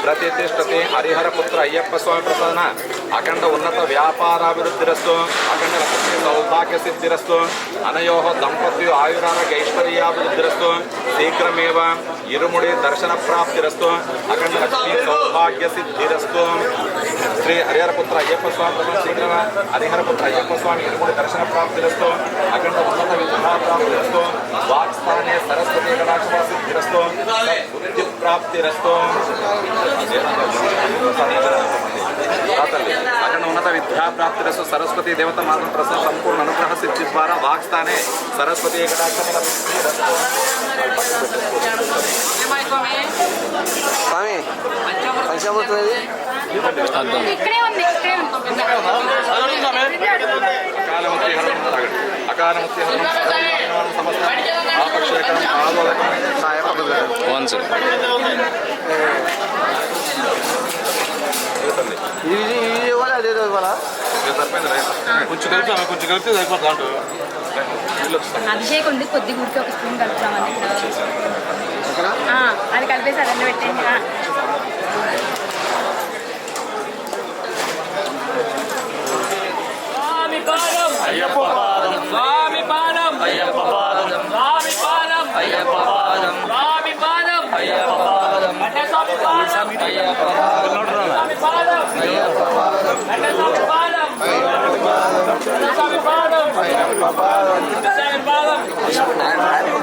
ప్రతిష్టతే హరిహరపుత్ర అయ్యప్ప స్వామి ప్రసన్న అఖండ ఉన్నత వ్యాపారాభివృద్ధిరస్తు అఖండ లక్ష్మీ సౌభాగ్య సిద్ధిరస్తు అనయోః దంపత్యు ఆయురారోగ్యైశ్వర్యాభివృద్ధిరస్తు శీఘ్రమేవ ఇరుముడి దర్శన ప్రాప్తిరస్తు అఖండ లక్ష్మీ సౌభాగ్య సిద్ధిరస్తు శ్రీ హరిహరపుత్ర అయ్యప్ప స్వామి ప్రసన్న శీఘ్రమ హరిహరపుత్ర అయ్యప్ప స్వామి ఇరుముడి దర్శన ప్రాప్తిరస్తు అఖండ ఉన్నత విద్యా ప్రాప్తిరస్తు వాక్స్థానే సరస్వతి కటాక్ష సిద్ధిరస్తు వృత్తి ప్రాప్తిరస్తు అక్కడ ఉన్నత విద్యా ప్రాప్తిరస్తు సరస్వతి దేవత మాత్రం ప్రసన్న సంపూర్ణ అనుగ్రహ సిద్ధి ద్వారా వాక్స్థానే సరస్వతి కటాక్ష స్వామి పంచామృతం ఇక్కడే ఉంది అకాలముక్తి హరణం తాగండి అకాలముక్తి హరణం సమస్త ఆపక్షేకరం ఆలోకం ఇది ఇవ్వాలి అదే ఇవ్వాలా కొంచెం కలిపి సరిపోతుంది అంటూ అభిషేకం ఉంది కొద్ది గుడికి ఒక స్పూన్ కలుపుతామని అది కలిపేసి అదన్నీ పెట్టండి అయ్యప్ప పాదం స్వామి పాదం అయ్యప్ప పాదం స్వామి పాదం అయ్యప్ప పాదం స్వామి పాదం అయ్యప్ప పాదం అంటే స్వామి పాదం అయ్యప్ప పాదం స్వామి పాదం అయ్యప్ప పాదం అంటే స్వామి పాదం అయ్యప్ప పాదం స్వామి పాదం అయ్యప్ప పాదం స్వామి పాదం